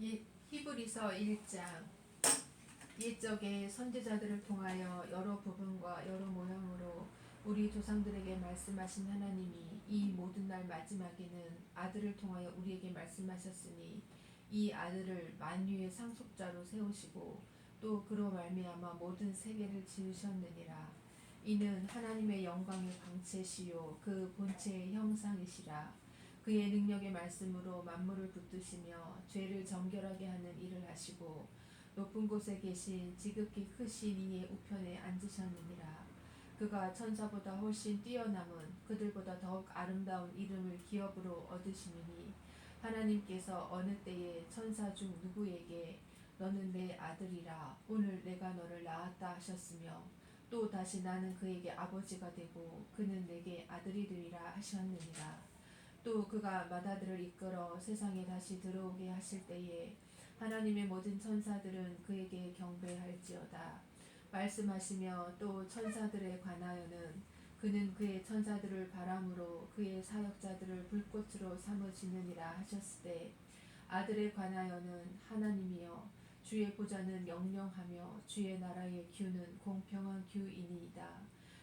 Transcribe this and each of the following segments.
히브리서 1장. 옛적에 선지자들을 통하여 여러 부분과 여러 모양으로 우리 조상들에게 말씀하신 하나님이 이 모든 날 마지막에는 아들을 통하여 우리에게 말씀하셨으니 이 아들을 만유의 상속자로 세우시고 또 그로 말미암아 모든 세계를 지으셨느니라. 이는 하나님의 영광의 광채시요 그 본체의 형상이시라. 그의 능력의 말씀으로 만물을 붙드시며 죄를 정결하게 하는 일을 하시고 높은 곳에 계신 지극히 크신 이의 우편에 앉으셨느니라. 그가 천사보다 훨씬 뛰어남은 그들보다 더욱 아름다운 이름을 기업으로 얻으시느니 하나님께서 어느 때에 천사 중 누구에게 너는 내 아들이라 오늘 내가 너를 낳았다 하셨으며 또 다시 나는 그에게 아버지가 되고 그는 내게 아들이 되리라 하셨느니라. 또 그가 맏아들을 이끌어 세상에 다시 들어오게 하실 때에 하나님의 모든 천사들은 그에게 경배할지어다. 말씀하시며 또 천사들에 관하여는 그는 그의 천사들을 바람으로 그의 사역자들을 불꽃으로 삼으시느니라 하셨을 때 아들에 관하여는 하나님이여 주의 보좌는 영영하며 주의 나라의 규는 공평한 규이니이다.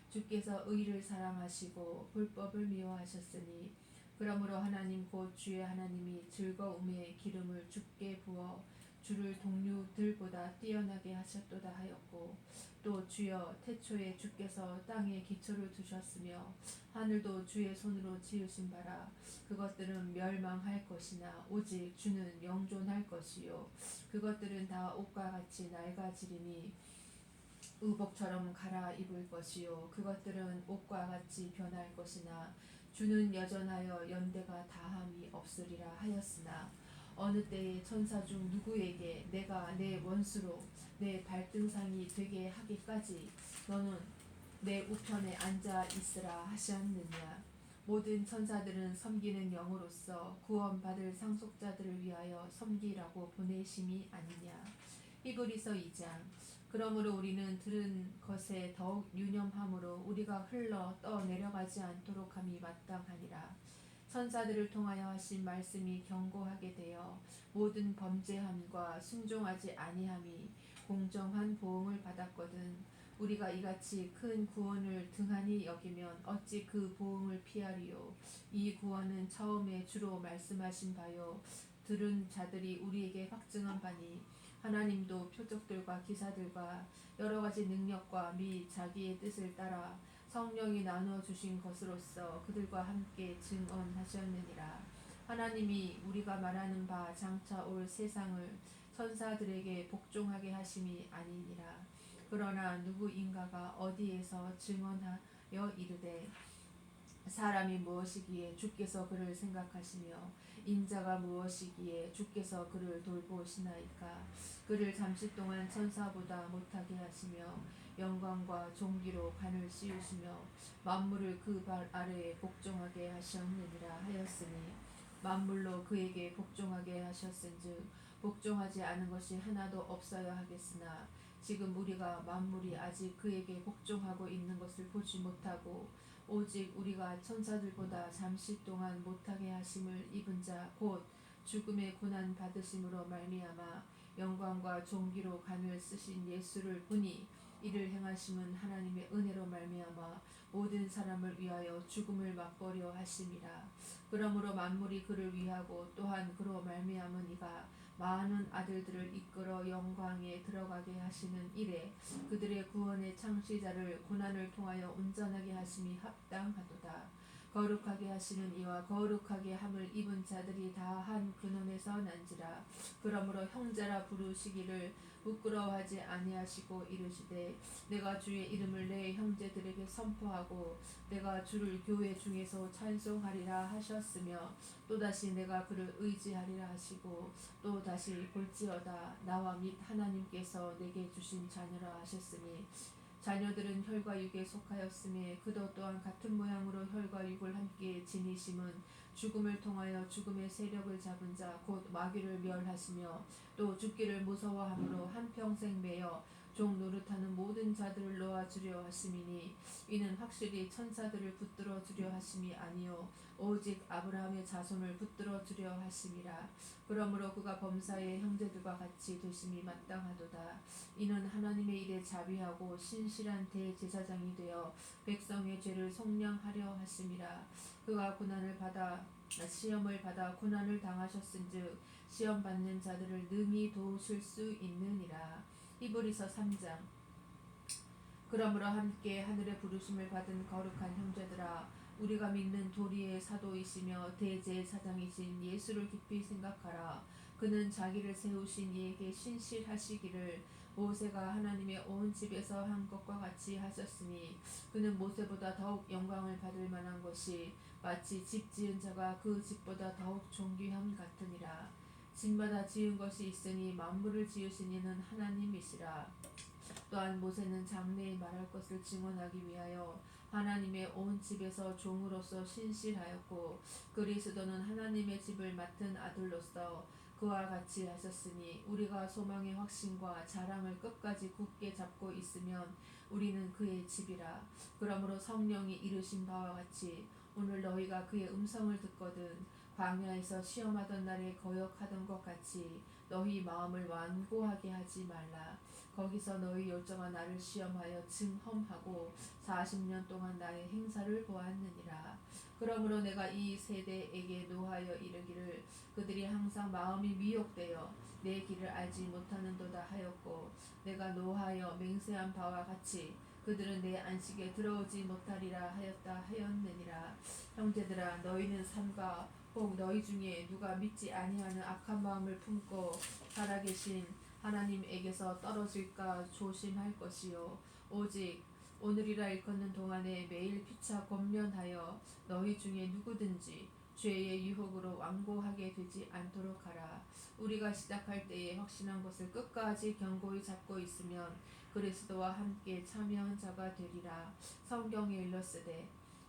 주께서 의를 사랑하시고 불법을 미워하셨으니 그러므로 하나님 곧 주의 하나님이 즐거움의 기름을 주께 부어 주를 동류들보다 뛰어나게 하셨도다 하였고 또 주여 태초에 주께서 땅에 기초를 두셨으며 하늘도 주의 손으로 지으신 바라. 그것들은 멸망할 것이나 오직 주는 영존할 것이요 그것들은 다 옷과 같이 낡아지리니 의복처럼 갈아입을 것이요 그것들은 옷과 같이 변할 것이나 주는 여전하여 연대가 다함이 없으리라 하였으나 어느 때에 천사 중 누구에게 내가 내 원수로 내 발등상이 되게 하기까지 너는 내 우편에 앉아 있으라 하셨느냐. 모든 천사들은 섬기는 영으로서 구원받을 상속자들을 위하여 섬기라고 보내심이 아니냐. 히브리서 2장. 그러므로 우리는 들은 것에 더욱 유념함으로 우리가 흘러 떠내려가지 않도록 함이 마땅하니라. 천사들을 통하여 하신 말씀이 경고하게 되어 모든 범죄함과 순종하지 아니함이 공정한 보응을 받았거든. 우리가 이같이 큰 구원을 등한히 여기면 어찌 그 보응을 피하리요. 이 구원은 처음에 주로 말씀하신 바요 들은 자들이 우리에게 확증한 바니 하나님도 표적들과 기사들과 여러 가지 능력과 및 자기의 뜻을 따라 성령이 나누어 주신 것으로서 그들과 함께 증언하셨느니라. 하나님이 우리가 말하는 바 장차 올 세상을 천사들에게 복종하게 하심이 아니니라. 그러나 누구인가가 어디에서 증언하여 이르되 사람이 무엇이기에 주께서 그를 생각하시며 인자가 무엇이기에 주께서 그를 돌보시나이까. 그를 잠시 동안 천사보다 못하게 하시며 영광과 존귀로 관을 씌우시며 만물을 그 발 아래에 복종하게 하셨느니라 하였으니 만물로 그에게 복종하게 하셨은즉 복종하지 않은 것이 하나도 없어야 하겠으나 지금 우리가 만물이 아직 그에게 복종하고 있는 것을 보지 못하고 오직 우리가 천사들보다 잠시 동안 못하게 하심을 입은 자 곧 죽음의 고난 받으심으로 말미암아 영광과 존귀로 간을 쓰신 예수를 보니 이를 행하심은 하나님의 은혜로 말미암아 모든 사람을 위하여 죽음을 맛보려 하심이라. 그러므로 만물이 그를 위하고 또한 그로 말미암은 이가 많은 아들들을 이끌어 영광에 들어가게 하시는 일에 그들의 구원의 창시자를 고난을 통하여 온전하게 하심이 합당하도다. 거룩하게 하시는 이와 거룩하게 함을 입은 자들이 다 한 근원에서 난지라. 그러므로 형제라 부르시기를 부끄러워하지 아니하시고 이르시되 내가 주의 이름을 내 형제들에게 선포하고 내가 주를 교회 중에서 찬송하리라 하셨으며 또다시 내가 그를 의지하리라 하시고 또다시 볼지어다 나와 및 하나님께서 내게 주신 자녀라 하셨으니 자녀들은 혈과 육에 속하였음에 그도 또한 같은 모양으로 혈과 육을 함께 지니심은 죽음을 통하여 죽음의 세력을 잡은 자 곧 마귀를 멸하시며 또 죽기를 무서워함으로 한평생 매여 종 노릇하는 모든 자들을 놓아주려 하심이니 이는 확실히 천사들을 붙들어 주려 하심이 아니요 오직 아브라함의 자손을 붙들어 주려 하심이라. 그러므로 그가 범사의 형제들과 같이 되심이 마땅하도다. 이는 하나님의 일에 자비하고 신실한 대제사장이 되어 백성의 죄를 속량하려 하심이라. 그가 시험을 받아 고난을 당하셨은즉 시험 받는 자들을 능히 도우실 수 있느니라. 히브리서 3장. 그러므로 함께 하늘의 부르심을 받은 거룩한 형제들아, 우리가 믿는 도리의 사도이시며 대제사장이신 예수를 깊이 생각하라. 그는 자기를 세우신 이에게 신실하시기를 모세가 하나님의 온 집에서 한 것과 같이 하셨으니 그는 모세보다 더욱 영광을 받을 만한 것이 마치 집 지은 자가 그 집보다 더욱 존귀함 같으니라. 집마다 지은 것이 있으니 만물을 지으신 이는 하나님이시라. 또한 모세는 장래에 말할 것을 증언하기 위하여 하나님의 온 집에서 종으로서 신실하였고 그리스도는 하나님의 집을 맡은 아들로서 그와 같이 하셨으니 우리가 소망의 확신과 자랑을 끝까지 굳게 잡고 있으면 우리는 그의 집이라. 그러므로 성령이 이르신 바와 같이 오늘 너희가 그의 음성을 듣거든 광야에서 시험하던 날에 거역하던 것 같이 너희 마음을 완고하게 하지 말라. 거기서 너희 열정한 나를 시험하여 증험하고 40년 동안 나의 행사를 보았느니라. 그러므로 내가 이 세대에게 노하여 이르기를 그들이 항상 마음이 미혹되어 내 길을 알지 못하는도다 하였고 내가 노하여 맹세한 바와 같이 그들은 내 안식에 들어오지 못하리라 하였느니라. 형제들아, 너희는 삼가 혹 너희 중에 누가 믿지 아니하는 악한 마음을 품고 살아계신 하나님에게서 떨어질까 조심할 것이요 오직 오늘이라 일컫는 동안에 매일 피차 권면하여 너희 중에 누구든지 죄의 유혹으로 완고하게 되지 않도록 하라. 우리가 시작할 때에 확신한 것을 끝까지 견고히 잡고 있으면 그리스도와 함께 참여한 자가 되리라. 성경에 일렀으되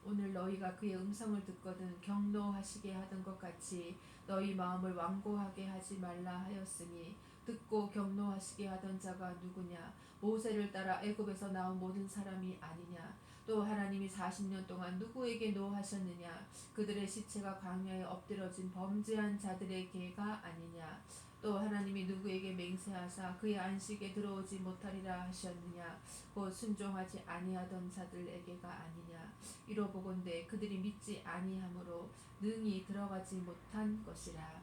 오늘 너희가 그의 음성을 듣거든 경노하시게 하던 것 같이 너희 마음을 완고하게 하지 말라 하였으니 듣고 경노하시게 하던 자가 누구냐? 모세를 따라 애굽에서 나온 모든 사람이 아니냐? 또 하나님이 40년 동안 누구에게 노하셨느냐? 그들의 시체가 광야에 엎드러진 범죄한 자들의 계가 아니냐? 또 하나님이 누구에게 맹세하사 그의 안식에 들어오지 못하리라 하셨느냐? 곧 순종하지 아니하던 자들에게가 아니냐? 이로보건대 그들이 믿지 아니하므로 능히 들어가지 못한 것이라.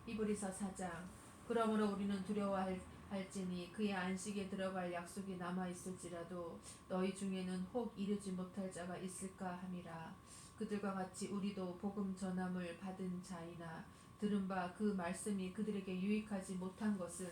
히브리서 4장. 그러므로 우리는 두려워할지니 그의 안식에 들어갈 약속이 남아있을지라도 너희 중에는 혹 이르지 못할 자가 있을까 함이라. 그들과 같이 우리도 복음 전함을 받은 자이나 들은 바 그 말씀이 그들에게 유익하지 못한 것은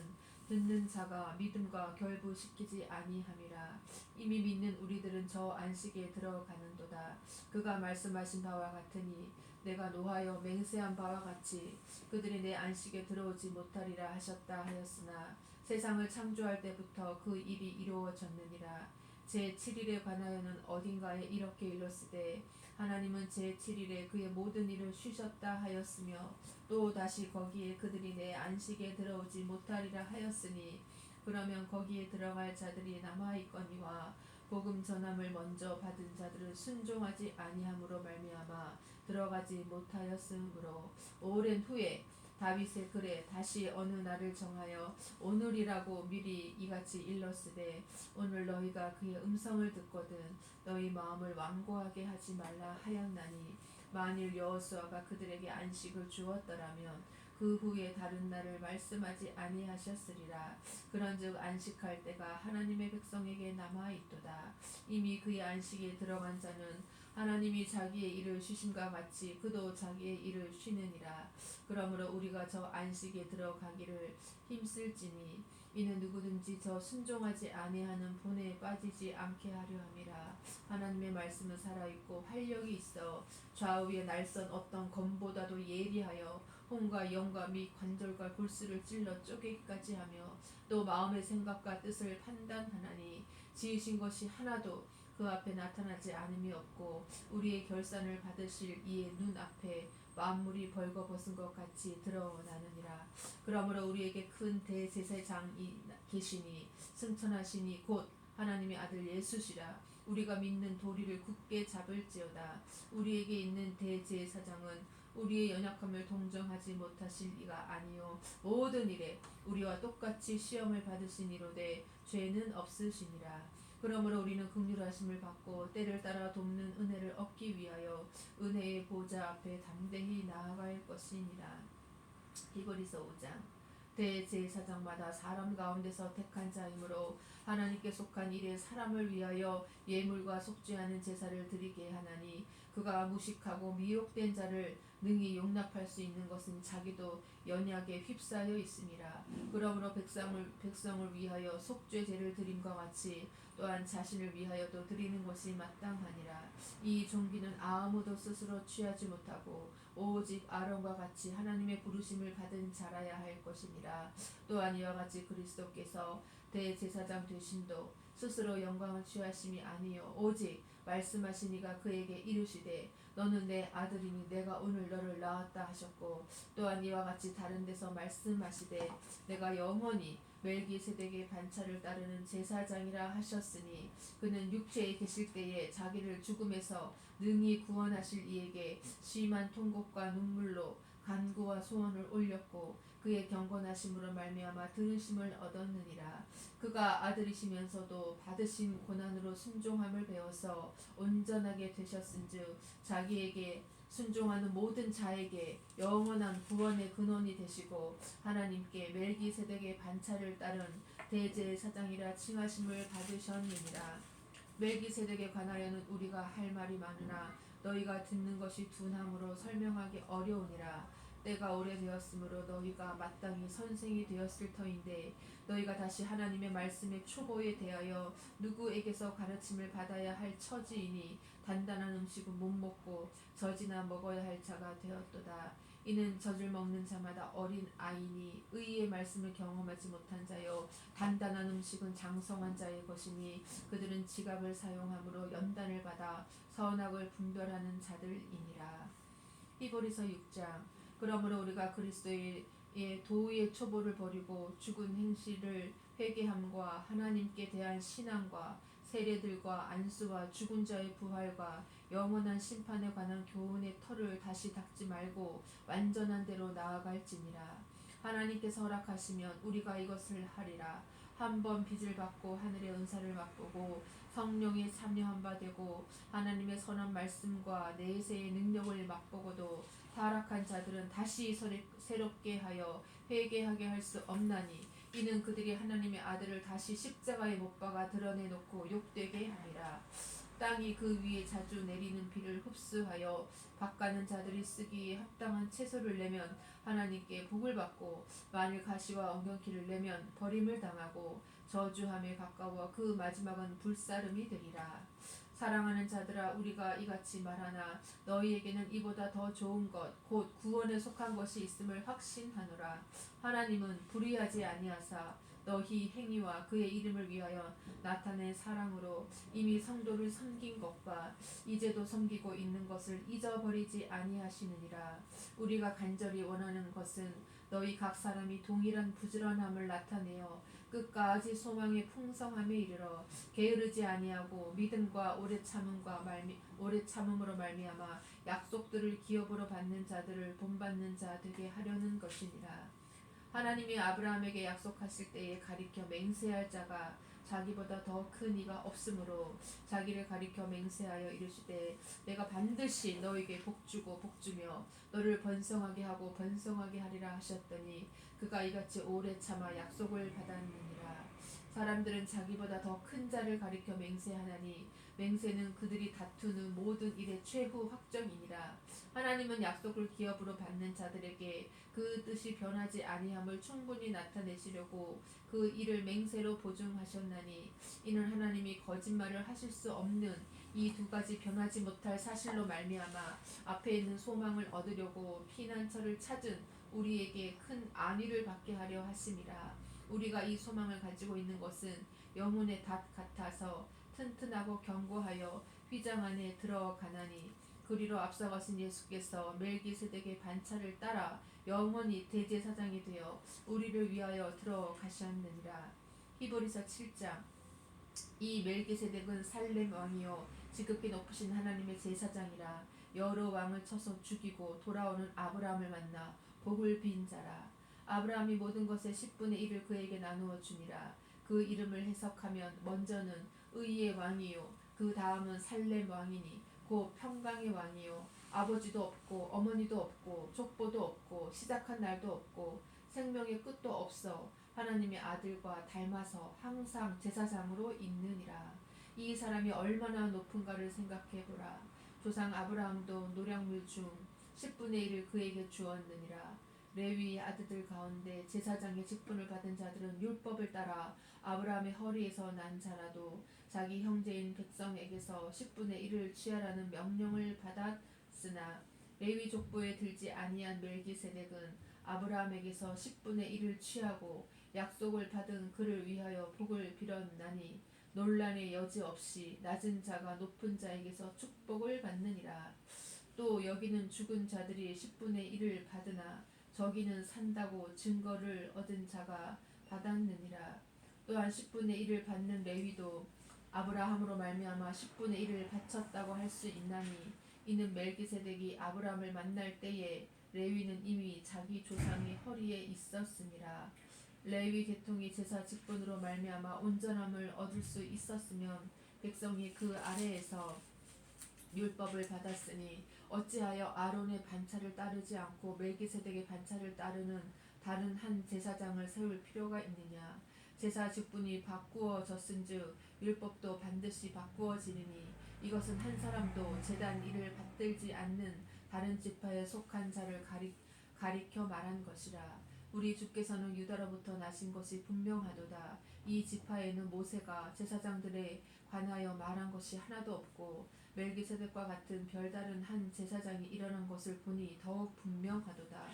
듣는 자가 믿음과 결부시키지 아니함이라. 이미 믿는 우리들은 저 안식에 들어가는도다. 그가 말씀하신 바와 같으니 내가 노하여 맹세한 바와 같이 그들이 내 안식에 들어오지 못하리라 하셨다 하였으나 세상을 창조할 때부터 그 일이 이루어졌느니라. 제7일에 관하여는 어딘가에 이렇게 일렀으되 하나님은 제7일에 그의 모든 일을 쉬셨다 하였으며 또 다시 거기에 그들이 내 안식에 들어오지 못하리라 하였으니 그러면 거기에 들어갈 자들이 남아있거니와 복음 전함을 먼저 받은 자들은 순종하지 아니함으로 말미암아 들어가지 못하였으므로 오랜 후에 다윗의 글에 다시 어느 날을 정하여 오늘이라고 미리 이같이 일렀으되 오늘 너희가 그의 음성을 듣거든 너희 마음을 완고하게 하지 말라 하였나니 만일 여호수아가 그들에게 안식을 주었더라면 그 후에 다른 날을 말씀하지 아니하셨으리라. 그런즉 안식할 때가 하나님의 백성에게 남아있도다. 이미 그의 안식에 들어간 자는 하나님이 자기의 일을 쉬심과 같이 그도 자기의 일을 쉬느니라. 그러므로 우리가 저 안식에 들어가기를 힘쓸지니 이는 누구든지 저 순종하지 아니하는 본에 빠지지 않게 하려 함이라. 하나님의 말씀은 살아있고 활력이 있어 좌우에 날선 어떤 검보다도 예리하여 혼과 영과 및 관절과 골수를 찔러 쪼개기까지 하며 또 마음의 생각과 뜻을 판단하나니 지으신 것이 하나도 그 앞에 나타나지 않음이 없고 우리의 결산을 받으실 이의 눈 앞에 만물이 벌거벗은 것 같이 드러나느니라. 그러므로 우리에게 큰 대제사장이 계시니 승천하시니 곧 하나님의 아들 예수시라. 우리가 믿는 도리를 굳게 잡을지어다. 우리에게 있는 대제사장은 우리의 연약함을 동정하지 못하실 이가 아니요 모든 일에 우리와 똑같이 시험을 받으신 이로되 죄는 없으시니라. 그러므로 우리는 긍휼하심을 받고 때를 따라 돕는 은혜를 얻기 위하여 은혜의 보좌 앞에 담대히 나아갈 것이니라. 히브리서 5장. 대제사장마다 사람 가운데서 택한 자이므로 하나님께 속한 일에 사람을 위하여 예물과 속죄하는 제사를 드리게 하나니 그가 무식하고 미혹된 자를 능히 용납할 수 있는 것은 자기도 연약에 휩싸여 있음이라. 그러므로 백성을 위하여 속죄제를 드림과 같이 또한 자신을 위하여도 드리는 것이 마땅하니라. 이 종기는 아무도 스스로 취하지 못하고 오직 아론과 같이 하나님의 부르심을 받은 자라야 할 것이니라. 또한 이와 같이 그리스도께서 대제사장 되심도 스스로 영광을 취하심이 아니요 오직 말씀하신 이가 그에게 이르시되 너는 내 아들이니 내가 오늘 너를 낳았다 하셨고 또한 이와 같이 다른 데서 말씀하시되 내가 영원히 멜기세덱의 반차를 따르는 제사장이라 하셨으니 그는 육체에 계실 때에 자기를 죽음에서 능히 구원하실 이에게 심한 통곡과 눈물로 간구와 소원을 올렸고 그의 경건하심으로 말미암아 들으심을 얻었느니라. 그가 아들이시면서도 받으신 고난으로 순종함을 배워서 온전하게 되셨은즉 자기에게 순종하는 모든 자에게 영원한 구원의 근원이 되시고 하나님께 멜기세덱의 반차를 따른 대제사장이라 칭하심을 받으셨느니라. 멜기세덱에 관하여는 우리가 할 말이 많으나 너희가 듣는 것이 둔함으로 설명하기 어려우니라. 때가 오래되었으므로 너희가 마땅히 선생이 되었을 터인데 너희가 다시 하나님의 말씀의 초보에 대하여 누구에게서 가르침을 받아야 할 처지이니 단단한 음식은 못 먹고 젖이나 먹어야 할 자가 되었도다. 이는 젖을 먹는 자마다 어린 아이니 의의 말씀을 경험하지 못한 자요 단단한 음식은 장성한 자의 것이니 그들은 지각을 사용함으로 연단을 받아 선악을 분별하는 자들이니라. 히브리서 6장. 그러므로 우리가 그리스도의 도의 초보를 버리고 죽은 행실을 회개함과 하나님께 대한 신앙과 세례들과 안수와 죽은 자의 부활과 영원한 심판에 관한 교훈의 털을 다시 닦지 말고 완전한 대로 나아갈지니라. 하나님께서 허락하시면 우리가 이것을 하리라. 한 번 빚을 받고 하늘의 은사를 맛보고 성령에 참여한 바 되고 하나님의 선한 말씀과 내세의 능력을 맛보고도 타락한 자들은 다시 새롭게 하여 회개하게 할 수 없나니 이는 그들이 하나님의 아들을 다시 십자가에 못 박아 드러내놓고 욕되게 함이라. 땅이 그 위에 자주 내리는 비를 흡수하여 밭가는 자들이 쓰기에 합당한 채소를 내면 하나님께 복을 받고 만일 가시와 엉겅퀴를 내면 버림을 당하고 저주함에 가까워 그 마지막은 불사름이 되리라. 사랑하는 자들아 우리가 이같이 말하나 너희에게는 이보다 더 좋은 것 곧 구원에 속한 것이 있음을 확신하노라. 하나님은 불의하지 아니하사 너희 행위와 그의 이름을 위하여 나타낸 사랑으로 이미 성도를 섬긴 것과 이제도 섬기고 있는 것을 잊어버리지 아니하시느니라. 우리가 간절히 원하는 것은 너희 각 사람이 동일한 부지런함을 나타내어 끝까지 소망의 풍성함에 이르러 게으르지 아니하고 믿음과 오래 참음으로 말미암아 약속들을 기업으로 받는 자들을 본받는 자 되게 하려는 것이니라. 하나님이 아브라함에게 약속하실 때에 가리켜 맹세할 자가 자기보다 더 큰 이가 없으므로 자기를 가리켜 맹세하여 이르시되 내가 반드시 너에게 복주고 복주며 너를 번성하게 하고 번성하게 하리라 하셨더니 그가 이같이 오래 참아 약속을 받았느니라. 사람들은 자기보다 더 큰 자를 가리켜 맹세하나니 맹세는 그들이 다투는 모든 일의 최후 확정이니라. 하나님은 약속을 기업으로 받는 자들에게 그 뜻이 변하지 아니함을 충분히 나타내시려고 그 일을 맹세로 보증하셨나니 이는 하나님이 거짓말을 하실 수 없는 이 두 가지 변하지 못할 사실로 말미암아 앞에 있는 소망을 얻으려고 피난처를 찾은 우리에게 큰 안위를 받게 하려 하심이라. 우리가 이 소망을 가지고 있는 것은 영혼의 닷 같아서 튼튼하고 견고하여 휘장 안에 들어가나니 그리로 앞서가신 예수께서 멜기세덱의 반차를 따라 영원히 대제사장이 되어 우리를 위하여 들어가셨느니라. 히브리서 7장. 이 멜기세덱은 살렘 왕이요 지극히 높으신 하나님의 제사장이라. 여러 왕을 쳐서 죽이고 돌아오는 아브라함을 만나 복을 빈 자라. 아브라함이 모든 것의 10분의 1을 그에게 나누어 주니라. 그 이름을 해석하면 먼저는 의의 왕이요 그 다음은 살렘 왕이니 곧 평강의 왕이요 아버지도 없고 어머니도 없고 족보도 없고 시작한 날도 없고 생명의 끝도 없어 하나님의 아들과 닮아서 항상 제사장으로 있느니라. 이 사람이 얼마나 높은가를 생각해보라. 조상 아브라함도 노량물 중 10분의 1을 그에게 주었느니라. 레위의 아들들 가운데 제사장의 직분을 받은 자들은 율법을 따라 아브라함의 허리에서 난 자라도 자기 형제인 백성에게서 10분의 1을 취하라는 명령을 받았으나 레위 족보에 들지 아니한 멜기세덱은 아브라함에게서 10분의 1을 취하고 약속을 받은 그를 위하여 복을 빌었나니 논란의 여지 없이 낮은 자가 높은 자에게서 축복을 받느니라. 또 여기는 죽은 자들이 10분의 1을 받으나 저기는 산다고 증거를 얻은 자가 받았느니라. 또한 10분의 1을 받는 레위도 아브라함으로 말미암아 10분의 1을 바쳤다고 할 수 있나니 이는 멜기세덱이 아브라함을 만날 때에 레위는 이미 자기 조상의 허리에 있었음이라. 레위 계통이 제사 직분으로 말미암아 온전함을 얻을 수 있었으면 백성이 그 아래에서 율법을 받았으니 어찌하여 아론의 반차를 따르지 않고 멜기세덱의 반차를 따르는 다른 한 제사장을 세울 필요가 있느냐. 제사 직분이 바꾸어졌은즉 율법도 반드시 바꾸어지리니 이것은 한 사람도 제단 일을 받들지 않는 다른 지파에 속한 자를 가리켜 말한 것이라. 우리 주께서는 유다로부터 나신 것이 분명하도다. 이 지파에는 모세가 제사장들에 관하여 말한 것이 하나도 없고 멜기세덱과 같은 별다른 한 제사장이 일어난 것을 보니 더욱 분명하도다.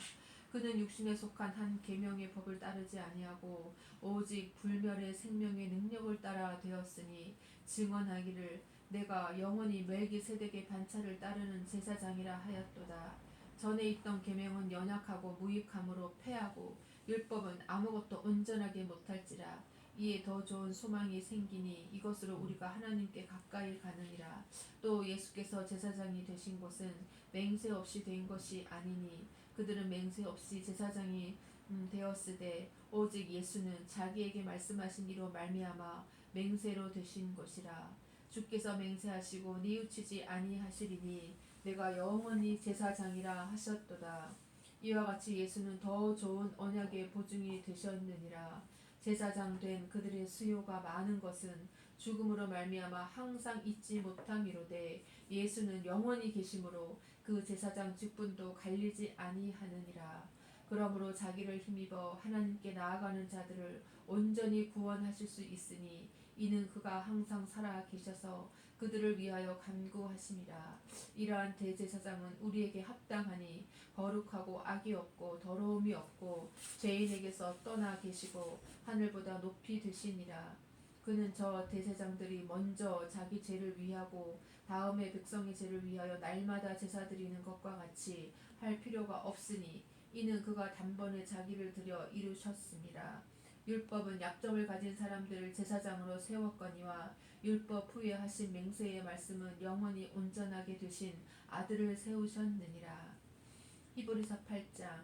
그는 육신에 속한 한 계명의 법을 따르지 아니하고 오직 불멸의 생명의 능력을 따라 되었으니 증언하기를 내가 영원히 멜기세덱의 반차를 따르는 제사장이라 하였도다. 전에 있던 계명은 연약하고 무익함으로 패하고 율법은 아무것도 온전하게 못할지라. 이에 더 좋은 소망이 생기니 이것으로 우리가 하나님께 가까이 가느니라. 또 예수께서 제사장이 되신 것은 맹세 없이 된 것이 아니니 그들은 맹세 없이 제사장이 되었으되 오직 예수는 자기에게 말씀하신 이로 말미암아 맹세로 되신 것이라. 주께서 맹세하시고 뉘우치지 아니하시리니 내가 영원히 제사장이라 하셨도다. 이와 같이 예수는 더 좋은 언약의 보증이 되셨느니라. 제사장 된 그들의 수요가 많은 것은 죽음으로 말미암아 항상 잊지 못함이로되 예수는 영원히 계심으로 그 제사장 직분도 갈리지 아니하느니라. 그러므로 자기를 힘입어 하나님께 나아가는 자들을 온전히 구원하실 수 있으니 이는 그가 항상 살아 계셔서 그들을 위하여 간구하심이라. 이러한 대제사장은 우리에게 합당하니 거룩하고 악이 없고 더러움이 없고 죄인에게서 떠나 계시고 하늘보다 높이 드시니라. 그는 저 대제사장들이 먼저 자기 죄를 위하고 다음에 백성의 죄를 위하여 날마다 제사 드리는 것과 같이 할 필요가 없으니 이는 그가 단번에 자기를 들여 이루셨습니다. 율법은 약점을 가진 사람들을 제사장으로 세웠거니와 율법 후에 하신 맹세의 말씀은 영원히 온전하게 되신 아들을 세우셨느니라. 히브리서 8장.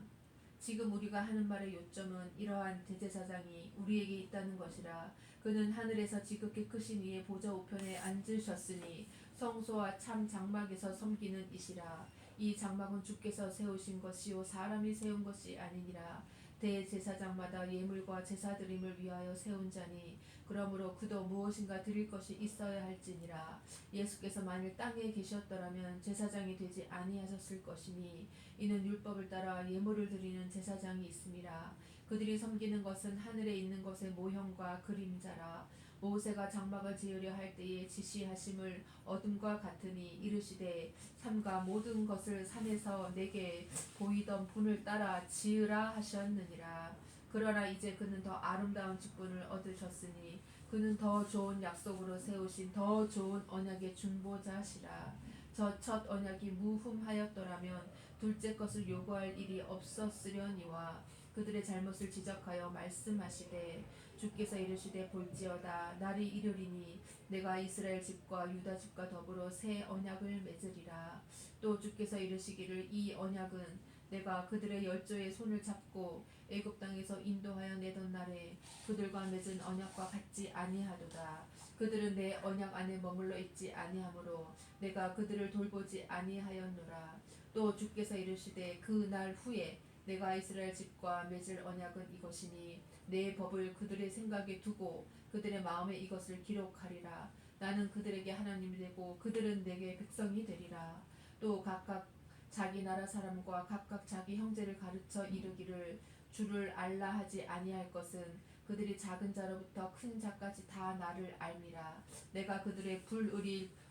지금 우리가 하는 말의 요점은 이러한 대제사장이 우리에게 있다는 것이라. 그는 하늘에서 지극히 크신 이의 보좌 우편에 앉으셨으니 성소와 참 장막에서 섬기는 이시라. 이 장막은 주께서 세우신 것이요 사람이 세운 것이 아니니라. 대제사장마다 예물과 제사드림을 위하여 세운 자니 그러므로 그도 무엇인가 드릴 것이 있어야 할지니라. 예수께서 만일 땅에 계셨더라면 제사장이 되지 아니하셨을 것이니 이는 율법을 따라 예물을 드리는 제사장이 있음이라. 그들이 섬기는 것은 하늘에 있는 것의 모형과 그림자라. 모세가 장막을 지으려 할 때에 지시하심을 얻음과 같으니 이르시되 삼가 모든 것을 산에서 내게 보이던 분을 따라 지으라 하셨느니라. 그러나 이제 그는 더 아름다운 직분을 얻으셨으니 그는 더 좋은 약속으로 세우신 더 좋은 언약의 중보자시라. 저 첫 언약이 무흠하였더라면 둘째 것을 요구할 일이 없었으려니와 그들의 잘못을 지적하여 말씀하시되 주께서 이르시되 볼지어다 날이 이르리니 내가 이스라엘 집과 유다 집과 더불어 새 언약을 맺으리라. 또 주께서 이르시기를 이 언약은 내가 그들의 열조의 손을 잡고 애굽 땅에서 인도하여 내던 날에 그들과 맺은 언약과 같지 아니하도다. 그들은 내 언약 안에 머물러 있지 아니하므로 내가 그들을 돌보지 아니하였노라. 또 주께서 이르시되 그 날 후에 내가 이스라엘 집과 맺을 언약은 이것이니 내 법을 그들의 생각에 두고 그들의 마음에 이것을 기록하리라. 나는 그들에게 하나님이 되고 그들은 내게 백성이 되리라. 또 각각 자기 나라 사람과 각각 자기 형제를 가르쳐 이르기를 주를 알라 하지 아니할 것은 그들이 작은 자로부터 큰 자까지 다 나를 알미라. 내가 그들의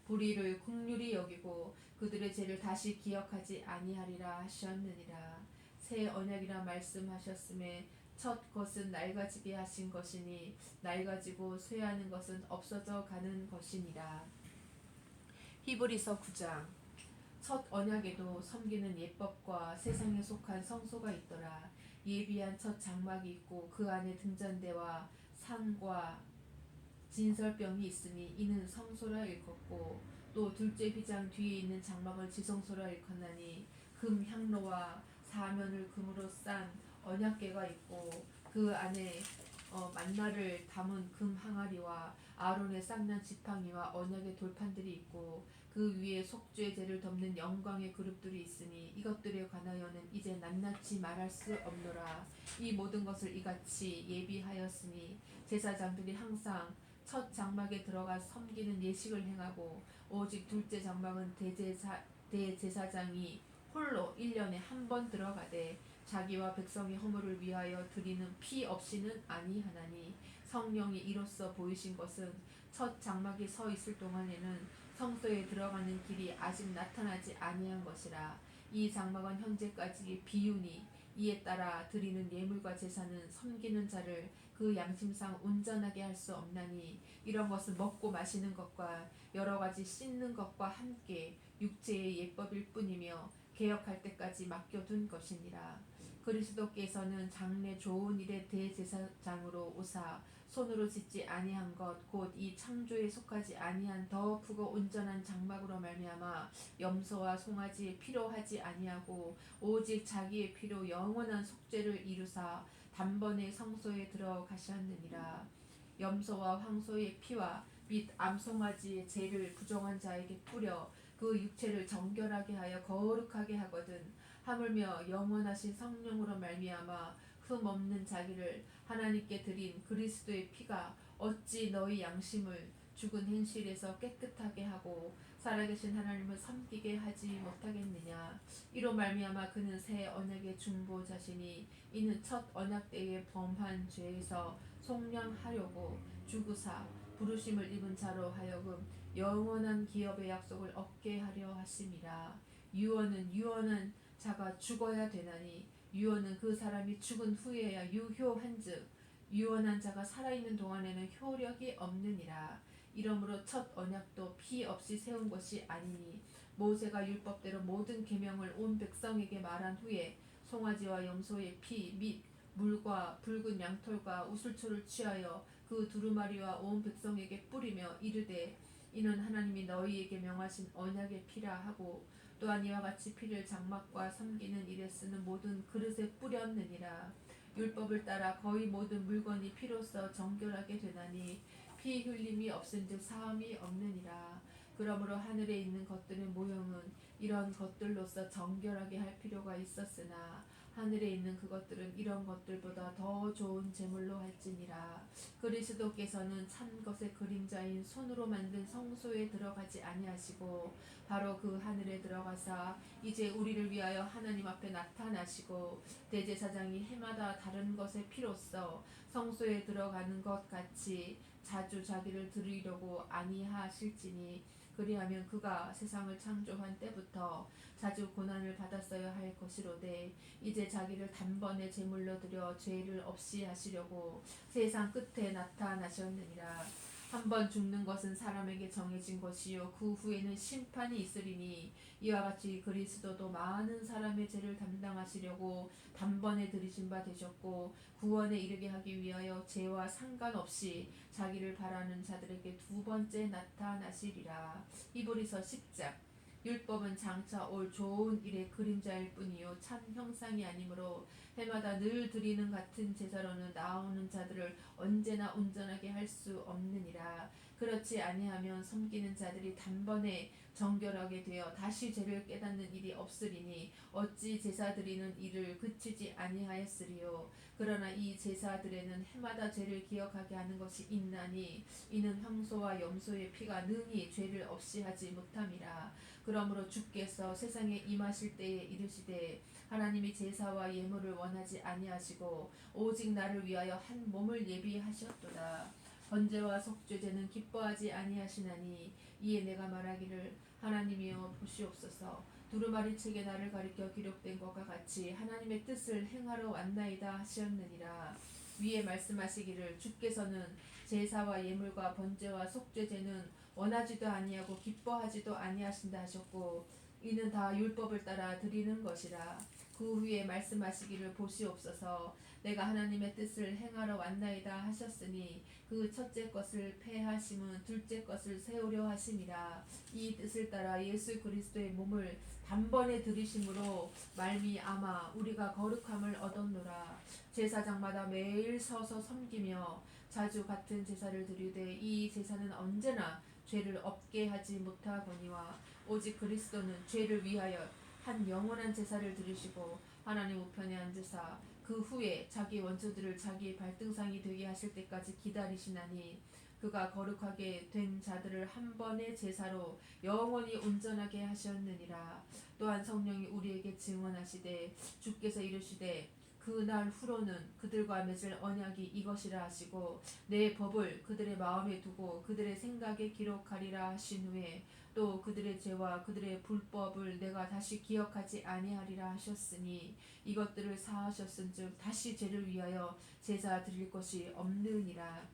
불의를 긍휼히 여기고 그들의 죄를 다시 기억하지 아니하리라 하셨느니라. 새 언약이라 말씀하셨음에 첫 것은 낡아지게 하신 것이니 낡아지고 쇠하는 것은 없어져 가는 것이니라. 히브리서 9장. 첫 언약에도 섬기는 예법과 세상에 속한 성소가 있더라. 예비한 첫 장막이 있고 그 안에 등잔대와 상과 진설병이 있으니 이는 성소라 일컫고 또 둘째 휘장 뒤에 있는 장막을 지성소라 일컫나니 금 향로와 사면을 금으로 싼 언약궤가 있고 그 안에 만나를 담은 금 항아리와 아론의 쌍난 지팡이와 언약의 돌판들이 있고 그 위에 속죄 제를 덮는 영광의 그룹들이 있으니 이것들에 관하여는 이제 낱낱이 말할 수 없노라. 이 모든 것을 이같이 예비하였으니 제사장들이 항상 첫 장막에 들어가 섬기는 예식을 행하고 오직 둘째 장막은 대제사장이 홀로 1년에 한 번 들어가되 자기와 백성의 허물을 위하여 드리는 피 없이는 아니하나니 성령이 이로써 보이신 것은 첫 장막이 서 있을 동안에는 성소에 들어가는 길이 아직 나타나지 아니한 것이라. 이 장막은 현재까지 비유니 이에 따라 드리는 예물과 제사는 섬기는 자를 그 양심상 온전하게 할 수 없나니 이런 것은 먹고 마시는 것과 여러 가지 씻는 것과 함께 육체의 예법일 뿐이며 개혁할 때까지 맡겨둔 것이니라. 그리스도께서는 장래 좋은 일의 대제사장으로 오사 손으로 짓지 아니한 것 곧 이 창조에 속하지 아니한 더 크고 온전한 장막으로 말미암아 염소와 송아지의 피로 하지 아니하고 오직 자기의 피로 영원한 속죄를 이루사 단번에 성소에 들어가셨느니라. 염소와 황소의 피와 및 암송아지의 죄를 부정한 자에게 뿌려 그 육체를 정결하게 하여 거룩하게 하거든 하물며 영원하신 성령으로 말미암아 흠 없는 자기를 하나님께 드린 그리스도의 피가 어찌 너희 양심을 죽은 행실에서 깨끗하게 하고 살아계신 하나님을 섬기게 하지 못하겠느냐. 이로 말미암아 그는 새 언약의 중보자시니 이는 첫 언약 때에 범한 죄에서 속량하려고 죽으사 부르심을 입은 자로 하여금 영원한 기업의 약속을 얻게 하려 하심이라. 유언은 자가 죽어야 되나니 유언은 그 사람이 죽은 후에야 유효한즉 유언한 자가 살아있는 동안에는 효력이 없느니라. 이러므로 첫 언약도 피 없이 세운 것이 아니니 모세가 율법대로 모든 계명을 온 백성에게 말한 후에 송아지와 염소의 피 및 물과 붉은 양털과 우슬초를 취하여 그 두루마리와 온 백성에게 뿌리며 이르되 이는 하나님이 너희에게 명하신 언약의 피라 하고 또한 이와 같이 피를 장막과 섬기는 일에 쓰는 모든 그릇에 뿌렸느니라. 율법을 따라 거의 모든 물건이 피로써 정결하게 되나니 피 흘림이 없은즉 사함이 없느니라. 그러므로 하늘에 있는 것들의 모형은 이런 것들로서 정결하게 할 필요가 있었으나 하늘에 있는 그것들은 이런 것들보다 더 좋은 제물로 할지니라. 그리스도께서는 참 것의 그림자인 손으로 만든 성소에 들어가지 아니하시고 바로 그 하늘에 들어가사 이제 우리를 위하여 하나님 앞에 나타나시고 대제사장이 해마다 다른 것의 피로써 성소에 들어가는 것 같이 자주 자기를 드리려고 아니하실지니 그리하면 그가 세상을 창조한 때부터 자주 고난을 받았어야 할 것이로되 이제 자기를 단번에 제물로 드려 죄를 없이 하시려고 세상 끝에 나타나셨느니라. 한 번 죽는 것은 사람에게 정해진 것이요 그 후에는 심판이 있으리니 이와 같이 그리스도도 많은 사람의 죄를 담당하시려고 단번에 들이신 바 되셨고 구원에 이르게 하기 위하여 죄와 상관없이 자기를 바라는 자들에게 두 번째 나타나시리라. 히브리서 10장. 율법은 장차 올 좋은 일의 그림자일 뿐이요 참 형상이 아니므로 해마다 늘 드리는 같은 제사로는 나오는 자들을 언제나 온전하게 할 수 없느니라. 그렇지 아니하면 섬기는 자들이 단번에 정결하게 되어 다시 죄를 깨닫는 일이 없으리니 어찌 제사 드리는 일을 그치지 아니하였으리요. 그러나 이 제사들에는 해마다 죄를 기억하게 하는 것이 있나니 이는 황소와 염소의 피가 능히 죄를 없이 하지 못함이라. 그러므로 주께서 세상에 임하실 때에 이르시되 하나님이 제사와 예물을 원하지 아니하시고 오직 나를 위하여 한 몸을 예비하셨도다. 번제와 속죄제는 기뻐하지 아니하시나니 이에 내가 말하기를 하나님이여 보시옵소서. 두루마리 책에 나를 가리켜 기록된 것과 같이 하나님의 뜻을 행하러 왔나이다 하셨느니라. 위에 말씀하시기를 주께서는 제사와 예물과 번제와 속죄제는 원하지도 아니하고 기뻐하지도 아니하신다 하셨고 이는 다 율법을 따라 드리는 것이라. 그 후에 말씀하시기를 보시옵소서. 내가 하나님의 뜻을 행하러 왔나이다 하셨으니 그 첫째 것을 폐하심은 둘째 것을 세우려 하심이라. 이 뜻을 따라 예수 그리스도의 몸을 단번에 들이심으로 말미암아 우리가 거룩함을 얻었노라. 제사장마다 매일 서서 섬기며 자주 같은 제사를 드리되 이 제사는 언제나 죄를 없게 하지 못하거니와 오직 그리스도는 죄를 위하여 한 영원한 제사를 드리시고 하나님 우편에 앉으사 그 후에 자기 원수들을 자기 발등상이 되게 하실 때까지 기다리시나니 그가 거룩하게 된 자들을 한 번의 제사로 영원히 온전하게 하셨느니라. 또한 성령이 우리에게 증언하시되 주께서 이르시되 그날 후로는 그들과 맺을 언약이 이것이라 하시고 내 법을 그들의 마음에 두고 그들의 생각에 기록하리라 하신 후에 또 그들의 죄와 그들의 불법을 내가 다시 기억하지 아니하리라 하셨으니 이것들을 사하셨은즉 다시 죄를 위하여 제사 드릴 것이 없느니라.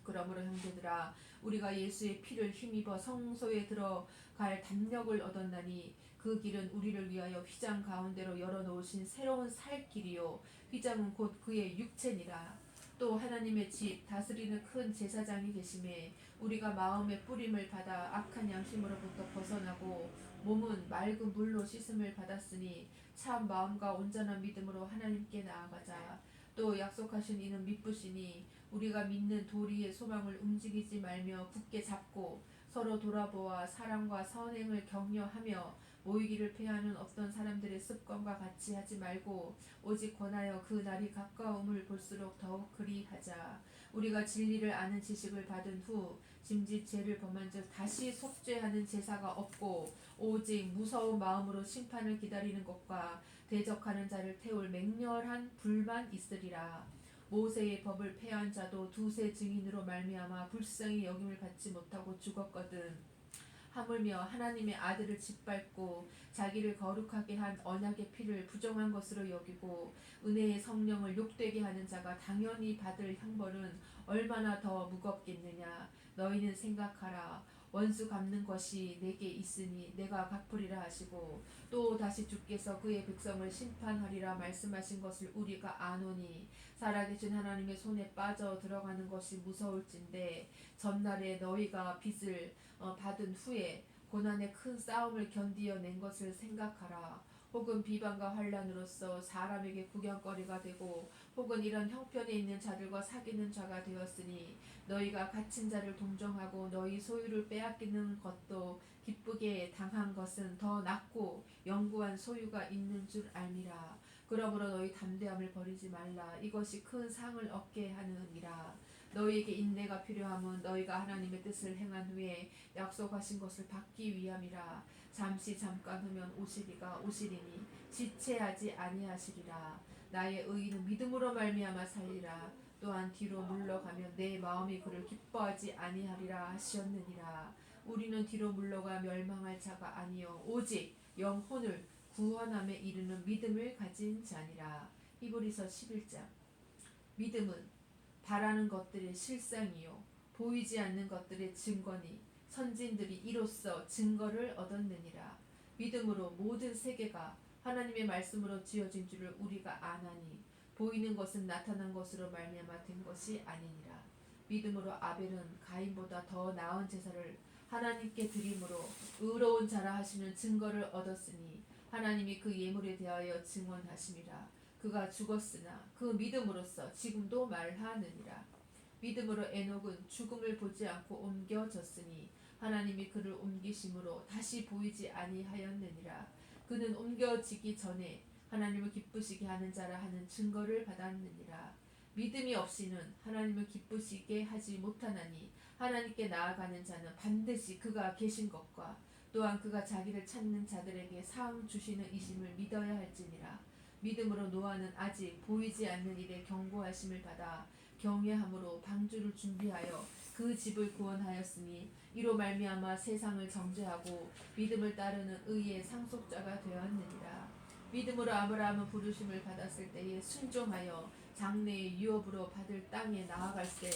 그러므로 형제들아 우리가 예수의 피를 힘입어 성소에 들어갈 담력을 얻었나니 그 길은 우리를 위하여 휘장 가운데로 열어놓으신 새로운 살 길이요 휘장은 곧 그의 육체니라. 또 하나님의 집 다스리는 큰 제사장이 계심에 우리가 마음의 뿌림을 받아 악한 양심으로부터 벗어나고 몸은 맑은 물로 씻음을 받았으니 참 마음과 온전한 믿음으로 하나님께 나아가자. 또 약속하신 이는 미쁘시니 우리가 믿는 도리의 소망을 움직이지 말며 굳게 잡고 서로 돌아보아 사랑과 선행을 격려하며 모이기를 패하는 어떤 사람들의 습관과 같이 하지 말고 오직 권하여 그 날이 가까움을 볼수록 더욱 그리하자. 우리가 진리를 아는 지식을 받은 후 짐짓 죄를 범한 즉 다시 속죄하는 제사가 없고 오직 무서운 마음으로 심판을 기다리는 것과 대적하는 자를 태울 맹렬한 불만 있으리라. 모세의 법을 폐한 자도 두세 증인으로 말미암아 불쌍히 여김을 받지 못하고 죽었거든. 하물며 하나님의 아들을 짓밟고 자기를 거룩하게 한 언약의 피를 부정한 것으로 여기고 은혜의 성령을 욕되게 하는 자가 당연히 받을 형벌은 얼마나 더 무겁겠느냐. 너희는 생각하라. 원수 갚는 것이 내게 있으니 내가 갚으리라 하시고 또 다시 주께서 그의 백성을 심판하리라 말씀하신 것을 우리가 아노니 살아계신 하나님의 손에 빠져 들어가는 것이 무서울진데 전날에 너희가 빚을 받은 후에 고난의 큰 싸움을 견디어 낸 것을 생각하라. 혹은 비방과 환난으로서 사람에게 구경거리가 되고 혹은 이런 형편에 있는 자들과 사귀는 자가 되었으니 너희가 갇힌 자를 동정하고 너희 소유를 빼앗기는 것도 기쁘게 당한 것은 더 낫고 영구한 소유가 있는 줄 알미라. 그러므로 너희 담대함을 버리지 말라. 이것이 큰 상을 얻게 하느니라. 너희에게 인내가 필요함은 너희가 하나님의 뜻을 행한 후에 약속하신 것을 받기 위함이라. 잠시 잠깐 후면 오시리니 지체하지 아니하시리라. 나의 의인은 믿음으로 말미암아 살리라. 또한 뒤로 물러가면 내 마음이 그를 기뻐하지 아니하리라 하셨느니라. 우리는 뒤로 물러가 멸망할 자가 아니요 오직 영혼을 구원함에 이르는 믿음을 가진 자니라. 히브리서 11장. 믿음은 바라는 것들의 실상이요 보이지 않는 것들의 증거니 선진들이 이로써 증거를 얻었느니라. 믿음으로 모든 세계가 하나님의 말씀으로 지어진 줄을 우리가 아나니 보이는 것은 나타난 것으로 말미암아 된 것이 아니니라. 믿음으로 아벨은 가인보다 더 나은 제사를 하나님께 드림으로 의로운 자라 하시는 증거를 얻었으니 하나님이 그 예물에 대하여 증언하심이라. 그가 죽었으나 그 믿음으로써 지금도 말하느니라. 믿음으로 에녹은 죽음을 보지 않고 옮겨졌으니 하나님이 그를 옮기심으로 다시 보이지 아니하였느니라. 그는 옮겨지기 전에 하나님을 기쁘시게 하는 자라 하는 증거를 받았느니라. 믿음이 없이는 하나님을 기쁘시게 하지 못하나니 하나님께 나아가는 자는 반드시 그가 계신 것과 또한 그가 자기를 찾는 자들에게 상 주시는 이심을 믿어야 할지니라. 믿음으로 노아는 아직 보이지 않는 일에 경고하심을 받아 경외함으로 방주를 준비하여 그 집을 구원하였으니 이로 말미암아 세상을 정죄하고 믿음을 따르는 의의 상속자가 되었느니라. 믿음으로 아브라함은 부르심을 받았을 때에 순종하여 장래의 유업으로 받을 땅에 나아갈새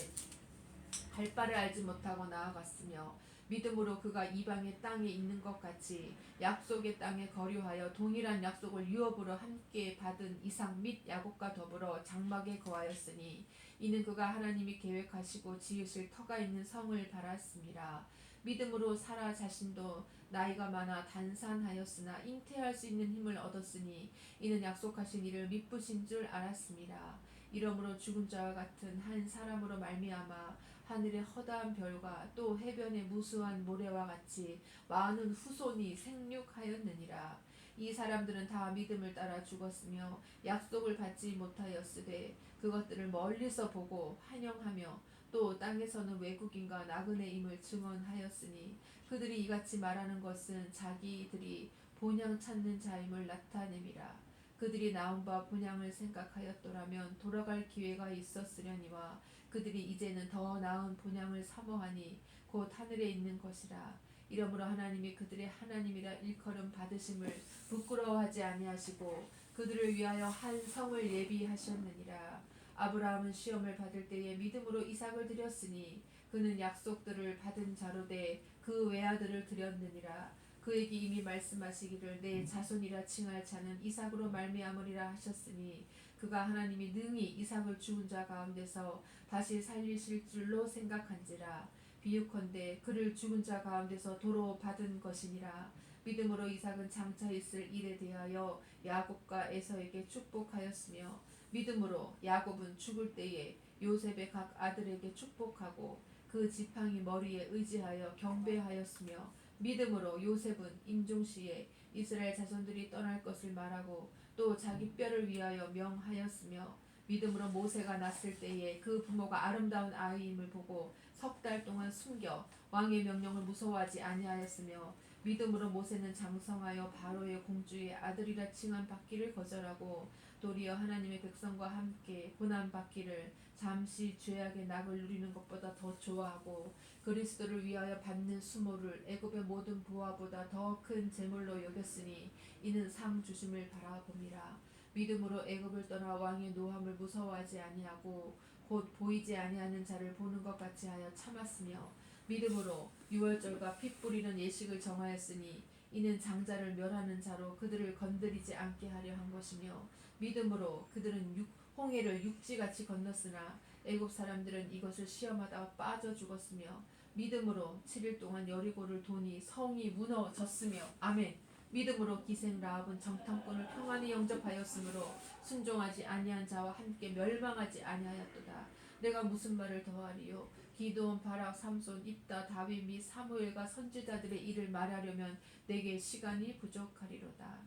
갈 바를 알지 못하고 나아갔으며 믿음으로 그가 이방의 땅에 있는 것 같이 약속의 땅에 거류하여 동일한 약속을 유업으로 함께 받은 이삭 및 야곱과 더불어 장막에 거하였으니 이는 그가 하나님이 계획하시고 지으실 터가 있는 성을 바랐습니다. 믿음으로 사라 자신도 나이가 많아 단산하였으나 잉태할 수 있는 힘을 얻었으니 이는 약속하신 이를 미쁘신 줄 알았습니다. 이러므로 죽은 자와 같은 한 사람으로 말미암아 하늘의 허다한 별과 또 해변의 무수한 모래와 같이 많은 후손이 생육하였느니라. 이 사람들은 다 믿음을 따라 죽었으며 약속을 받지 못하였으되 그것들을 멀리서 보고 환영하며 또 땅에서는 외국인과 나그네임을 증언하였으니 그들이 이같이 말하는 것은 자기들이 본향 찾는 자임을 나타냄이라. 그들이 나온 바 본향을 생각하였더라면 돌아갈 기회가 있었으려니와 그들이 이제는 더 나은 본향을 사모하니 곧 하늘에 있는 것이라. 이러므로 하나님이 그들의 하나님이라 일컬음 받으심을 부끄러워하지 아니하시고 그들을 위하여 한 성을 예비하셨느니라. 아브라함은 시험을 받을 때에 믿음으로 이삭을 드렸으니 그는 약속들을 받은 자로 돼 그 외아들을 드렸느니라. 그에게 이미 말씀하시기를 내 자손이라 칭할 자는 이삭으로 말미암으리라 하셨으니 그가 하나님이 능히 이삭을 죽은 자 가운데서 다시 살리실 줄로 생각한지라. 비유컨대 그를 죽은 자 가운데서 도로 받은 것이니라. 믿음으로 이삭은 장차 있을 일에 대하여 야곱과 에서에게 축복하였으며 믿음으로 야곱은 죽을 때에 요셉의 각 아들에게 축복하고 그 지팡이 머리에 의지하여 경배하였으며 믿음으로 요셉은 임종시에 이스라엘 자손들이 떠날 것을 말하고 또 자기 뼈를 위하여 명하였으며 믿음으로 모세가 났을 때에 그 부모가 아름다운 아이임을 보고 석 달 동안 숨겨 왕의 명령을 무서워하지 아니하였으며 믿음으로 모세는 장성하여 바로의 공주의 아들이라 칭함 받기를 거절하고 도리어 하나님의 백성과 함께 고난 받기를 잠시 죄악의 낙을 누리는 것보다 더 좋아하고 그리스도를 위하여 받는 수모를 애굽의 모든 부하보다 더 큰 재물로 여겼으니 이는 상 주심을 바라봄이라. 믿음으로 애굽을 떠나 왕의 노함을 무서워하지 아니하고 곧 보이지 아니하는 자를 보는 것 같이 하여 참았으며 믿음으로 유월절과 피 뿌리는 예식을 정하였으니 이는 장자를 멸하는 자로 그들을 건드리지 않게 하려 한 것이며 믿음으로 그들은 홍해를 육지같이 건넜으나 애굽 사람들은 이것을 시험하다가 빠져 죽었으며 믿음으로 7일 동안 여리고를 도니 성이 무너졌으며 아멘. 믿음으로 기생 라합은 정탐꾼을 평안히 영접하였으므로 순종하지 아니한 자와 함께 멸망하지 아니하였도다. 내가 무슨 말을 더하리요. 기드온 바락 삼손 입다 다윗 및 사무엘과 선지자들의 일을 말하려면 내게 시간이 부족하리로다.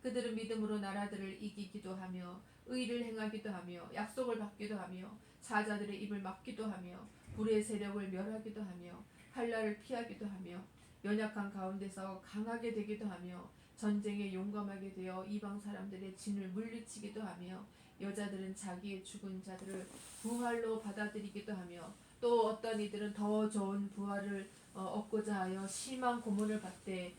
그들은 믿음으로 나라들을 이기기도 하며 의를 행하기도 하며 약속을 받기도 하며 사자들의 입을 막기도 하며 불의 세력을 멸하기도 하며 칼날을 피하기도 하며 연약한 가운데서 강하게 되기도 하며 전쟁에 용감하게 되어 이방 사람들의 진을 물리치기도 하며 여자들은 자기의 죽은 자들을 부활로 받아들이기도 하며 또 어떤 이들은 더 좋은 부활을 얻고자 하여 심한 고문을 받되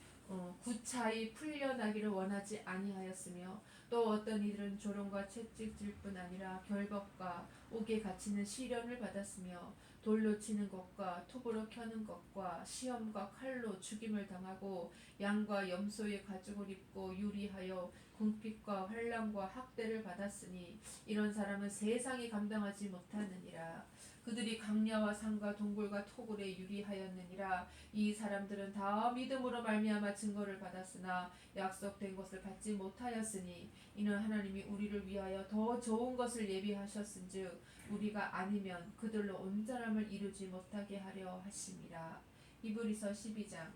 구차히 풀려나기를 원하지 아니하였으며 또 어떤 이들은 조롱과 채찍질 뿐 아니라 결박과 옥에 갇히는 시련을 받았으며 돌로 치는 것과 톱으로 켜는 것과 시험과 칼로 죽임을 당하고 양과 염소의 가죽을 입고 유리하여 궁핍과 환난과 학대를 받았으니 이런 사람은 세상이 감당하지 못하느니라. 그들이 강야와 산과 동굴과 토굴에 유리하였느니라. 이 사람들은 다 믿음으로 말미암아 증거를 받았으나 약속된 것을 받지 못하였으니 이는 하나님이 우리를 위하여 더 좋은 것을 예비하셨은즉 우리가 아니면 그들로 온전함을 이루지 못하게 하려 하심이라. 히브리서 12장.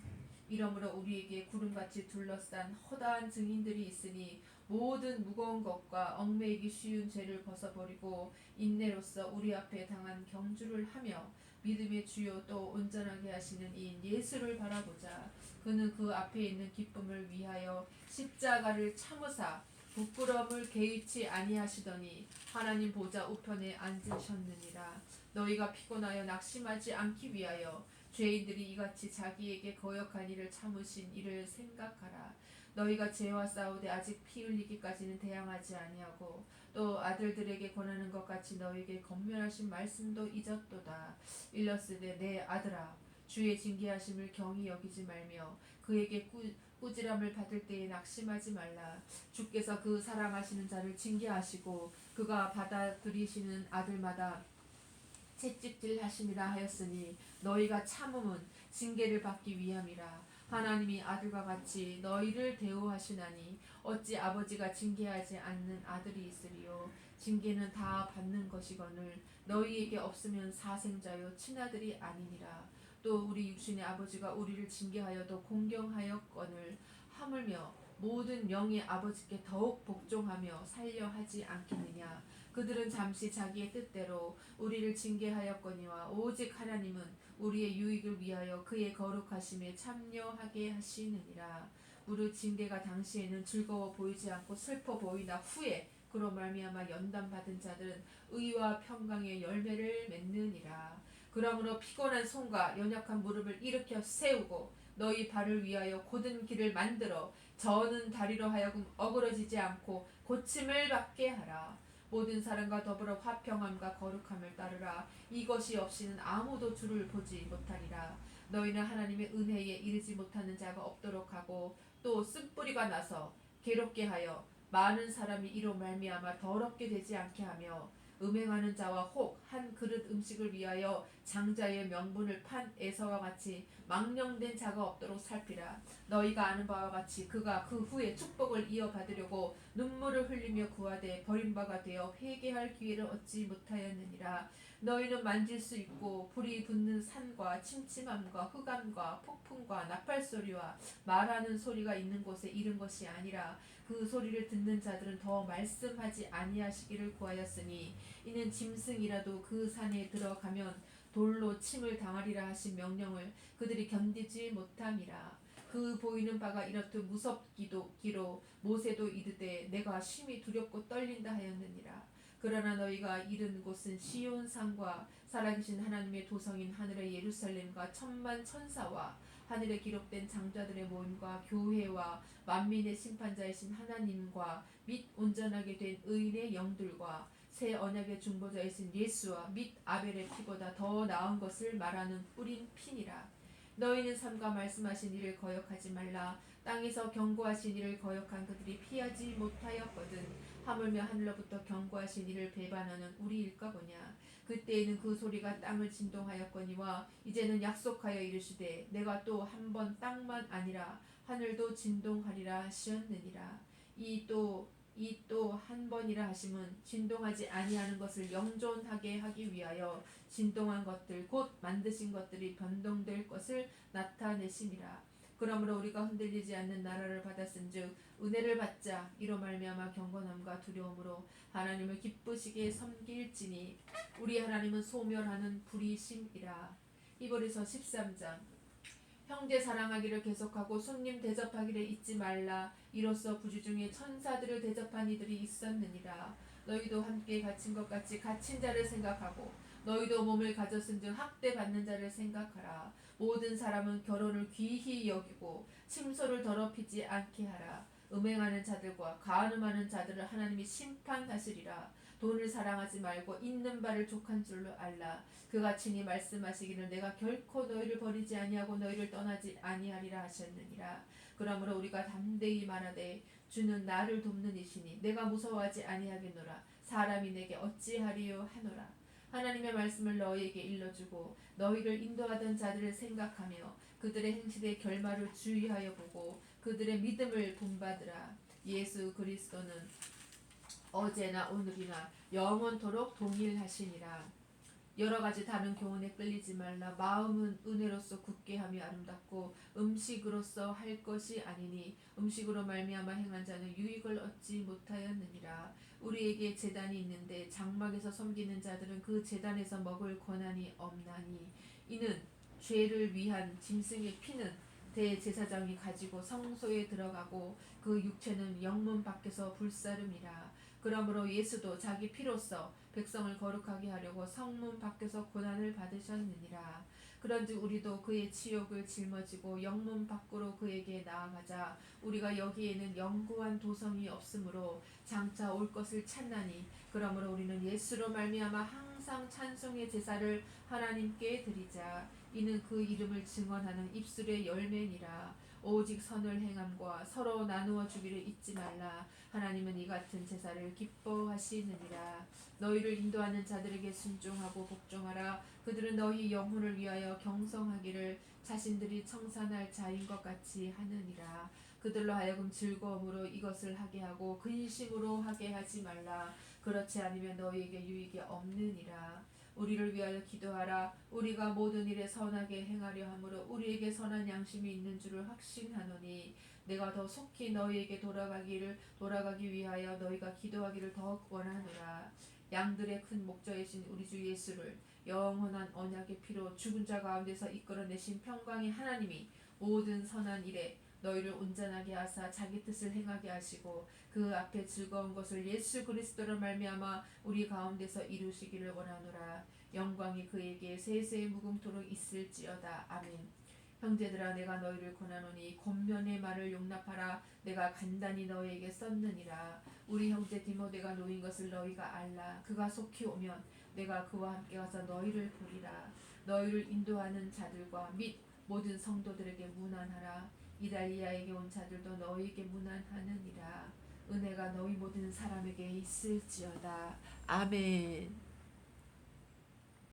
이러므로 우리에게 구름같이 둘러싼 허다한 증인들이 있으니 모든 무거운 것과 얽매이기 쉬운 죄를 벗어버리고 인내로써 우리 앞에 당한 경주를 하며 믿음의 주요 또 온전하게 하시는 이인 예수를 바라보자. 그는 그 앞에 있는 기쁨을 위하여 십자가를 참으사 부끄러움을 개의치 아니하시더니 하나님 보좌 우편에 앉으셨느니라. 너희가 피곤하여 낙심하지 않기 위하여 죄인들이 이같이 자기에게 거역한 일을 참으신 이를 생각하라. 너희가 죄와 싸우되 아직 피 흘리기까지는 대항하지 아니하고 또 아들들에게 권하는 것 같이 너희에게 권면하신 말씀도 잊었도다. 일러스되 내 아들아 주의 징계하심을 경히 여기지 말며 그에게 꾸지람을 받을 때에 낙심하지 말라. 주께서 그 사랑하시는 자를 징계하시고 그가 받아들이시는 아들마다 채찍질 하심이라 하였으니 너희가 참음은 징계를 받기 위함이라. 하나님이 아들과 같이 너희를 대우하시나니 어찌 아버지가 징계하지 않는 아들이 있으리요. 징계는 다 받는 것이거늘 너희에게 없으면 사생자요 친아들이 아니니라. 또 우리 육신의 아버지가 우리를 징계하여도 공경하였거늘 하물며 모든 영의 아버지께 더욱 복종하며 살려 하지 않겠느냐. 그들은 잠시 자기의 뜻대로 우리를 징계하였거니와 오직 하나님은 우리의 유익을 위하여 그의 거룩하심에 참여하게 하시느니라. 무릇 징계가 당시에는 즐거워 보이지 않고 슬퍼 보이나 후에 그로 말미암아 연단 받은 자들은 의와 평강의 열매를 맺느니라. 그러므로 피곤한 손과 연약한 무릎을 일으켜 세우고 너희 발을 위하여 곧은 길을 만들어 저는 다리로 하여금 어그러지지 않고 고침을 받게 하라. 모든 사람과 더불어 화평함과 거룩함을 따르라. 이것이 없이는 아무도 주를 보지 못하리라. 너희는 하나님의 은혜에 이르지 못하는 자가 없도록 하고 또 쓴뿌리가 나서 괴롭게 하여 많은 사람이 이로 말미암아 더럽게 되지 않게 하며 음행하는 자와 혹 한 그릇 음식을 위하여 장자의 명분을 판 에서와 같이 망령된 자가 없도록 살피라. 너희가 아는 바와 같이 그가 그 후에 축복을 이어받으려고 눈물을 흘리며 구하되 버림바가 되어 회개할 기회를 얻지 못하였느니라. 너희는 만질 수 있고 불이 붙는 산과 침침함과 흑암과 폭풍과 나팔소리와 말하는 소리가 있는 곳에 이른 것이 아니라 그 소리를 듣는 자들은 더 말씀하지 아니하시기를 구하였으니 이는 짐승이라도 그 산에 들어가면 돌로 침을 당하리라 하신 명령을 그들이 견디지 못함이라. 그 보이는 바가 이렇듯 무섭기로 모세도 이르되 내가 심히 두렵고 떨린다 하였느니라. 그러나 너희가 이른 곳은 시온 산과 살아계신 하나님의 도성인 하늘의 예루살렘과 천만 천사와 하늘에 기록된 장자들의 모임과 교회와 만민의 심판자이신 하나님과 및 온전하게 된 의인의 영들과 새 언약의 중보자이신 예수와 및 아벨의 피보다 더 나은 것을 말하는 뿌린 피니라. 너희는 삼가 말씀하신 이를 거역하지 말라. 땅에서 경고하신 이를 거역한 그들이 피하지 못하였거든. 하물며 하늘로부터 경고하신 이를 배반하는 우리일까 보냐. 그때에는 그 소리가 땅을 진동하였거니와 이제는 약속하여 이르시되 내가 또 한 번 땅만 아니라 하늘도 진동하리라 하셨느니라. 이 또 한 번이라 하심은 진동하지 아니하는 것을 영존하게 하기 위하여 진동한 것들 곧 만드신 것들이 변동될 것을 나타내심이라. 그러므로 우리가 흔들리지 않는 나라를 받았은즉 은혜를 받자. 이로 말미암아 경건함과 두려움으로 하나님을 기쁘시게 섬길지니 우리 하나님은 소멸하는 불이심이라. 히브리서 13장. 형제 사랑하기를 계속하고 손님 대접하기를 잊지 말라. 이로써 부주 중에 천사들을 대접한 이들이 있었느니라. 너희도 함께 갇힌 것 같이 갇힌 자를 생각하고 너희도 몸을 가졌은즉 학대받는 자를 생각하라. 모든 사람은 결혼을 귀히 여기고 침소를 더럽히지 않게 하라. 음행하는 자들과 간음하는 자들을 하나님이 심판하시리라. 돈을 사랑하지 말고 있는 바를 족한 줄로 알라. 그가 친히 말씀하시기를 내가 결코 너희를 버리지 아니하고 너희를 떠나지 아니하리라 하셨느니라. 그러므로 우리가 담대히 말하되 주는 나를 돕는 이시니 내가 무서워하지 아니하겠노라. 사람이 내게 어찌하리요 하노라. 하나님의 말씀을 너희에게 일러주고 너희를 인도하던 자들을 생각하며 그들의 행실의 결말을 주의하여 보고 그들의 믿음을 본받으라. 예수 그리스도는 어제나 오늘이나 영원토록 동일하시니라. 여러 가지 다른 교훈에 끌리지 말라. 마음은 은혜로서 굳게 함이 아름답고 음식으로서 할 것이 아니니 음식으로 말미암아 행한 자는 유익을 얻지 못하였느니라. 우리에게 제단이 있는데 장막에서 섬기는 자들은 그 제단에서 먹을 권한이 없나니 이는 죄를 위한 짐승의 피는 대제사장이 가지고 성소에 들어가고 그 육체는 영문 밖에서 불사름이라. 그러므로 예수도 자기 피로써 백성을 거룩하게 하려고 성문 밖에서 고난을 받으셨느니라. 그런즉 우리도 그의 치욕을 짊어지고 영문 밖으로 그에게 나아가자. 우리가 여기에는 영구한 도성이 없으므로 장차 올 것을 찾나니 그러므로 우리는 예수로 말미암아 항상 찬송의 제사를 하나님께 드리자. 이는 그 이름을 증언하는 입술의 열매니라. 오직 선을 행함과 서로 나누어 주기를 잊지 말라. 하나님은 이 같은 제사를 기뻐하시느니라. 너희를 인도하는 자들에게 순종하고 복종하라. 그들은 너희 영혼을 위하여 경성하기를 자신들이 청산할 자인 것 같이 하느니라. 그들로 하여금 즐거움으로 이것을 하게 하고 근심으로 하게 하지 말라. 그렇지 않으면 너희에게 유익이 없느니라. 우리를 위하여 기도하라. 우리가 모든 일에 선하게 행하려 함으로 우리에게 선한 양심이 있는 줄을 확신하노니 내가 더 속히 너희에게 돌아가기 위하여 너희가 기도하기를 더욱 원하노라. 양들의 큰 목자이신 우리 주 예수를 영원한 언약의 피로 죽은 자 가운데서 이끌어내신 평강의 하나님이 모든 선한 일에 너희를 온전하게 하사 자기 뜻을 행하게 하시고 그 앞에 즐거운 것을 예수 그리스도로 말미암아 우리 가운데서 이루시기를 원하노라. 영광이 그에게 세세 무궁토록 있을지어다. 아멘. 형제들아 내가 너희를 권하노니 권면의 말을 용납하라. 내가 간단히 너희에게 썼느니라. 우리 형제 디모데가 놓인 것을 너희가 알라. 그가 속히 오면 내가 그와 함께 가서 너희를 보리라. 너희를 인도하는 자들과 및 모든 성도들에게 문안하라. 이달리아에게 온 자들도 너희에게 문안하느니라. 은혜가 너희 모든 사람에게 있을지어다. 아멘.